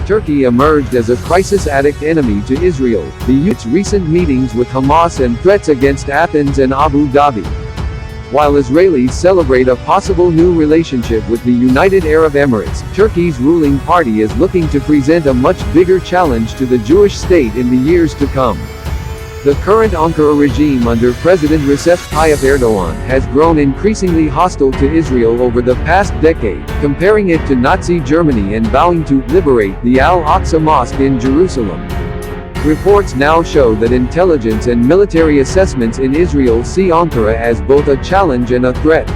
Turkey emerged as a crisis-addict enemy to Israel, the UAE's recent meetings with Hamas and threats against Athens and Abu Dhabi. While Israelis celebrate a possible new relationship with the United Arab Emirates, Turkey's ruling party is looking to present a much bigger challenge to the Jewish state in the years to come. The current Ankara regime under President Recep Tayyip Erdogan has grown increasingly hostile to Israel over the past decade, comparing it to Nazi Germany and vowing to liberate the al-Aqsa Mosque in Jerusalem. Reports now show that intelligence and military assessments in Israel see Ankara as both a challenge and a threat.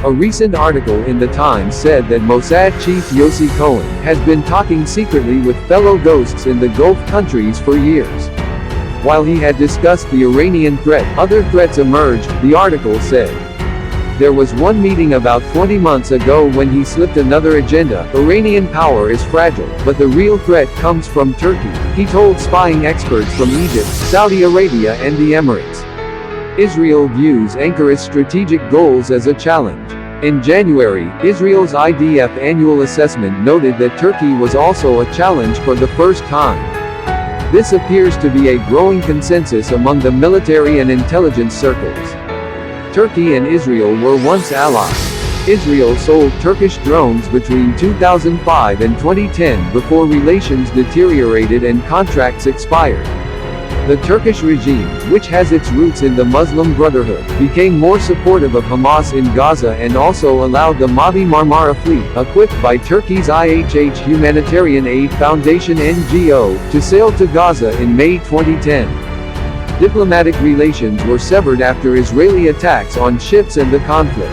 A recent article in The Times said that Mossad chief Yossi Cohen has been talking secretly with fellow ghosts in the Gulf countries for years. While he had discussed the Iranian threat, other threats emerged, the article said. There was one meeting about 20 months ago when he slipped another agenda. Iranian power is fragile, but the real threat comes from Turkey, he told spying experts from Egypt, Saudi Arabia and the Emirates. Israel views Ankara's strategic goals as a challenge. In January, Israel's IDF annual assessment noted that Turkey was also a challenge for the first time. This appears to be a growing consensus among the military and intelligence circles. Turkey and Israel were once allies. Israel sold Turkish drones between 2005 and 2010 before relations deteriorated and contracts expired. The Turkish regime, which has its roots in the Muslim Brotherhood, became more supportive of Hamas in Gaza and also allowed the Mavi Marmara fleet, equipped by Turkey's IHH Humanitarian Aid Foundation (NGO), to sail to Gaza in May 2010. Diplomatic relations were severed after Israeli attacks on ships and the conflict.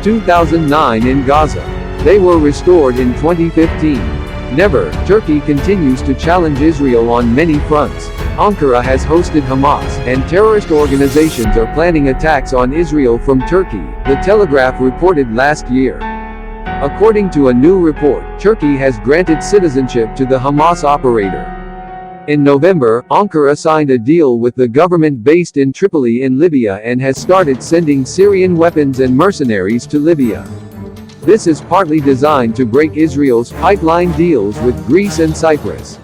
2009 in Gaza. They were restored in 2015. Never, Turkey continues to challenge Israel on many fronts. Ankara has hosted Hamas, and terrorist organizations are planning attacks on Israel from Turkey, The Telegraph reported last year. According to a new report, Turkey has granted citizenship to the Hamas operator. In November, Ankara signed a deal with the government based in Tripoli in Libya and has started sending Syrian weapons and mercenaries to Libya. This is partly designed to break Israel's pipeline deals with Greece and Cyprus.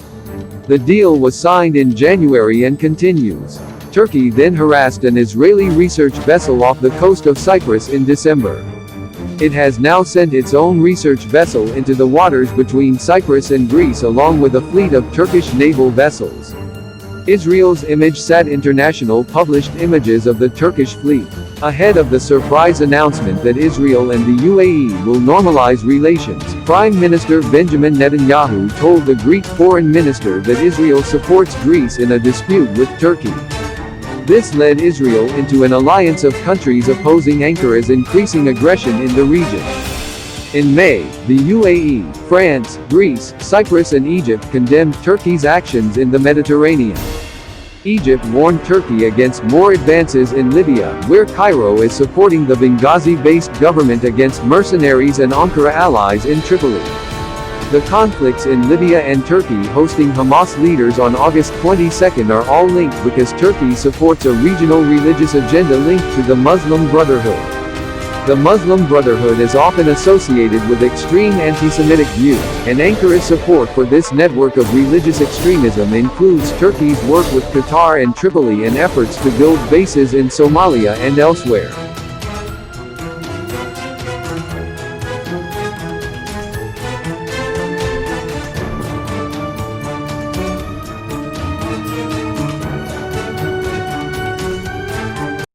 The deal was signed in January and continues. Turkey then harassed an Israeli research vessel off the coast of Cyprus in December. It has now sent its own research vessel into the waters between Cyprus and Greece along with a fleet of Turkish naval vessels. Israel's ImageSat International published images of the Turkish fleet. Ahead of the surprise announcement that Israel and the UAE will normalize relations, Prime Minister Benjamin Netanyahu told the Greek foreign minister that Israel supports Greece in a dispute with Turkey. This led Israel into an alliance of countries opposing Ankara's increasing aggression in the region. In May, the UAE, France, Greece, Cyprus and Egypt condemned Turkey's actions in the Mediterranean. Egypt warned Turkey against more advances in Libya, where Cairo is supporting the Benghazi-based government against mercenaries and Ankara allies in Tripoli. The conflicts in Libya and Turkey hosting Hamas leaders on August 22 are all linked because Turkey supports a regional religious agenda linked to the Muslim Brotherhood. The Muslim Brotherhood is often associated with extreme anti-Semitic views, and Ankara's support for this network of religious extremism includes Turkey's work with Qatar and Tripoli and efforts to build bases in Somalia and elsewhere.